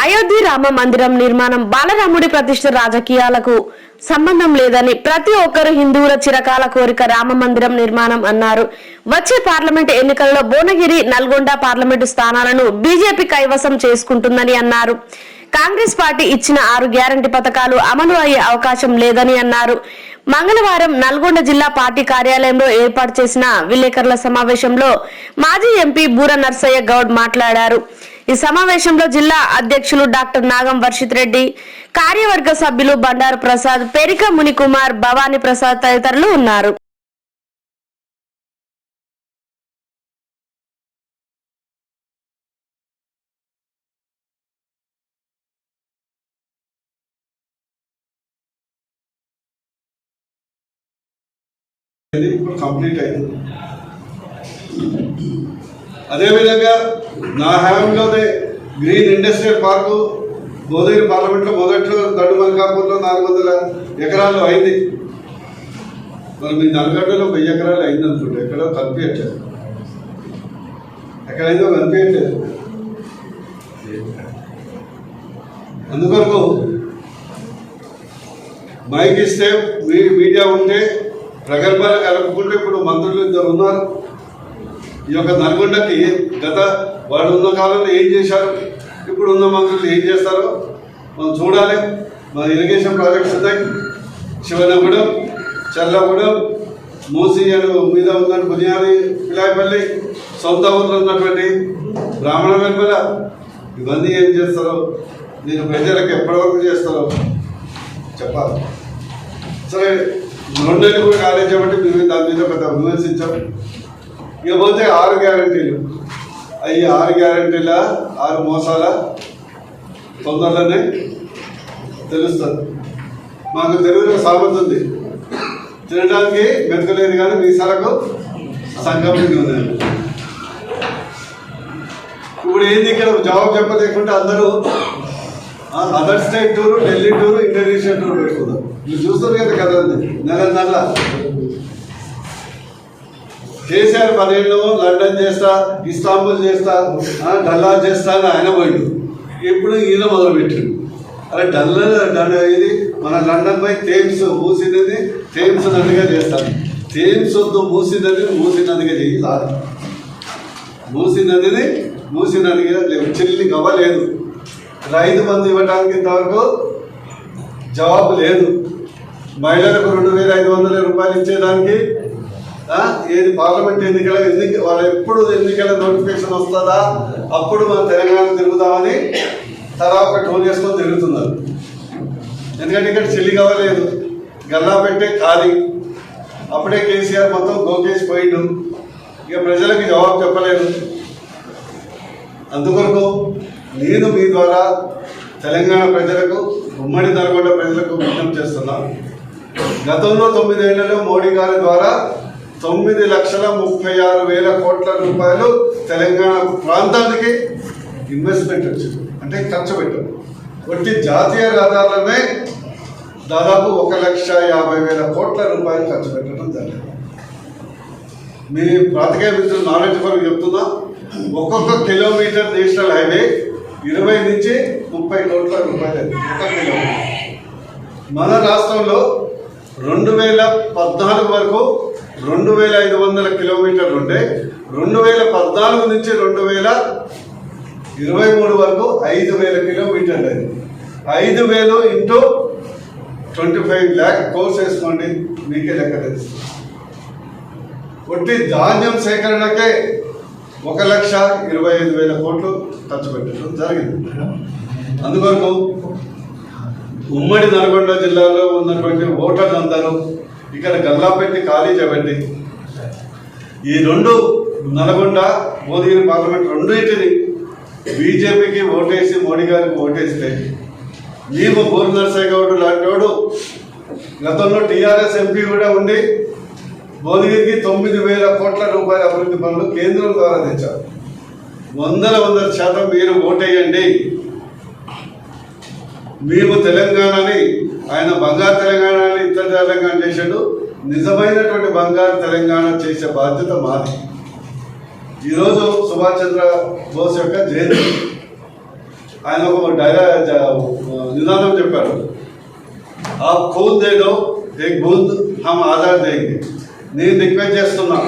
అయోధ్య రామ మందిరం నిర్మాణం బాలరాముడి ప్రతిష్ఠ రాజకీయాలకు సంబంధం లేదని ప్రతి ఒక్కరు హిందువుల చిరకాల కోరిక రామ మందిరం నిర్మాణం అన్నారు. వచ్చే పార్లమెంట్ ఎన్నికల్లో భువనగిరి, నల్గొండ పార్లమెంటు స్థానాలను బీజేపీ కైవసం చేసుకుంటుందని అన్నారు. కాంగ్రెస్ పార్టీ ఇచ్చిన 6 గ్యారంటీ పథకాలు అమలు అయ్యే అవకాశం లేదని అన్నారు. మంగళవారం నల్గొండ జిల్లా పార్టీ కార్యాలయంలో ఏర్పాటు చేసిన విలేకరుల సమావేశంలో మాజీ ఎంపీ బూర నర్సయ్య గౌడ్ మాట్లాడారు. ఈ సమావేశంలో జిల్లా అధ్యక్షులు డాక్టర్ నాగం వర్షిత్ రెడ్డి, కార్యవర్గ సభ్యులు బండారు ప్రసాద్, పెరిక మునికుమార్, భవానీ ప్రసాద్ తదితరులు ఉన్నారు. అదేవిధంగా నా హయాంలోనే గ్రీన్ ఇండస్ట్రియల్ పార్కు భువనగిరి పార్లమెంట్లో మొదట్లో దడ్డు మల్కాపూర్లో 400 ఎకరాలు అయింది. మరి మీ నల్గొండలో 1000 ఎకరాలు అయింది అనుకుంటే ఎక్కడో కనిపించట్లేదు, ఎక్కడైందో కనిపించట్లేదు. అందుకొరకు మైక్ ఇస్తే మీడియా ఉంటే ప్రగల్భాలు కలుపుకుంటే ఇప్పుడు మంత్రులు 2 ఉన్నారు. ఈ యొక్క నల్గొండకి గత వాళ్ళు ఉన్న కాలంలో ఏం చేశారు, ఇప్పుడు ఉన్న మంత్రులు ఏం చేస్తారో మనం చూడాలి. మన ఇరిగేషన్ ప్రాజెక్ట్స్ ఉన్నాయి, శివనగూడెం, చల్లగూడెం, మూసి మీద ఉన్న బునియాది, పిలాయపల్లి, సొంత ఊర్లో ఉన్నటువంటి బ్రాహ్మణ వెల్పల ఇవన్నీ ఏం చేస్తారో నేను ప్రజలకు ఎప్పటివరకు చేస్తారో చెప్పాలి. సరే, 2 నెలలు కూడా కాలేజ్ కాబట్టి మీరు దాని మీద పెద్ద విమర్శించాం. ఇకపోతే 6 గ్యారంటీలు, అవి 6 గ్యారంటీల 6 మోసాల తొందరలోనే తెలుస్తుంది. మాకు తెలుగులో సామెత ఉంది, తినడానికి మెతకలేదు కానీ మీసాలకు సంగమించి ఉన్నాయి. ఇప్పుడు ఏంది, ఇక్కడ జవాబు చెప్పలేకుండా అందరూ other state tour, Delhi tour, Indonesia tour పెట్టుకుందాం. మీరు చూస్తారు కదా నెల కేసీఆర్ 10 ఏళ్ళు లండన్ చేస్తా, ఇస్తాంబుల్ చేస్తా, డల్లా చేస్తా అని ఆయన పోయిండు. ఇప్పుడు ఈయన మొదలుపెట్టిండు. అరే ఇది మన లండన్ పోయి థేమ్స్ మూసినది థేమ్స్ నదిగా చేస్తాను. థేమ్స్ వద్దు, మూసి నదిగా చేయి. మూసి నదిగా లేవు, చెల్లి గవ్వలేదు. రైతు బంధు ఇవ్వడానికి ఇంతవరకు జవాబు లేదు. మహిళలకు 2500 రూపాయలు ఇచ్చేదానికి ఏది పార్లమెంట్ వాళ్ళు ఎప్పుడు ఎన్నికల నోటిఫికేషన్ వస్తుందా అప్పుడు మనం తెలంగాణ తిరుగుదామని తర్వాత ఒక టోన్ చేసుకొని తిరుగుతున్నారు. ఎందుకంటే ఇక్కడ చెల్లి కావలేదు, గల్లా పెట్టే ఖాళీ. అప్పుడే కేసీఆర్ మొత్తం గోకేసి పోయిండు, ఇక ప్రజలకు జవాబు చెప్పలేదు. అందుకొరకు నేను మీ ద్వారా తెలంగాణ ప్రజలకు, ఉమ్మడి నల్గొండ ప్రజలకు విజ్ఞప్తి చేస్తున్నాను. గతంలో 9 ఏళ్లలో మోడీ గారి ద్వారా 9,36,000 కోట్ల రూపాయలు తెలంగాణ ప్రాంతానికి ఇన్వెస్ట్మెంట్ వచ్చింది, అంటే ఖర్చు పెట్టారు. ఒట్టి జాతీయ రహదారులనే దాదాపు 1,50,000 కోట్ల రూపాయలు ఖర్చు పెట్టడం జరిగింది. మీ ప్రాతికేయ మిత్రులు నాలెడ్జ్ కొరకు చెప్తున్నా, ఒక్కొక్క కిలోమీటర్ నేషనల్ హైవే 20 నుంచి 30 కోట్ల రూపాయలు ఒక కిలోమీటర్. మన రాష్ట్రంలో 2014 వరకు 2,500 కిలోమీటర్లు ఉంటే 2014 నుంచి 2023 వరకు 5,000 కిలోమీటర్లు అయింది. 5,000 ఇంటూ 25 lakh కోర్స్ వేసుకోండి, మీకే లెక్క తెలుస్తుంది. ఒట్టి ధాన్యం సేకరణకే 1,25,000 కోట్లు ఖర్చు పెట్టడం జరిగింది. అందువరకు ఉమ్మడి నల్గొండ జిల్లాలో ఉన్నటువంటి ఓటర్లందరూ ఇక్కడ గల్లా పెట్టి ఖాళీ చేయండి. ఈ 2 నల్గొండ, భువనగిరి పార్లమెంట్ రెండింటిని బీజేపీకి ఓటేసి మోడీ గారికి ఓటేస్తే మేము బూర నర్సయ్య గౌడ్ లాంటి వాడు గతంలో టీఆర్ఎస్ ఎంపీ కూడా ఉండి భువనగిరికి 9,000 కోట్ల రూపాయల అభివృద్ధి పనులు కేంద్రం ద్వారా తెచ్చారు. 100% మీరు ఓటేయండి. మేము తెలంగాణని, ఆయన బంగారు తెలంగాణని ఇతర తెలంగాణ చేశాడు, నిజమైనటువంటి బంగారు తెలంగాణ చేసే బాధ్యత మాది. ఈరోజు సుభాష్ చంద్ర బోస్ యొక్క జయంతి. ఆయన ఒక నినాదం చెప్పారు, आप खून दे दो एक बूंद हम आजाद देंगे. నేను రిక్వెస్ట్ చేస్తున్నా,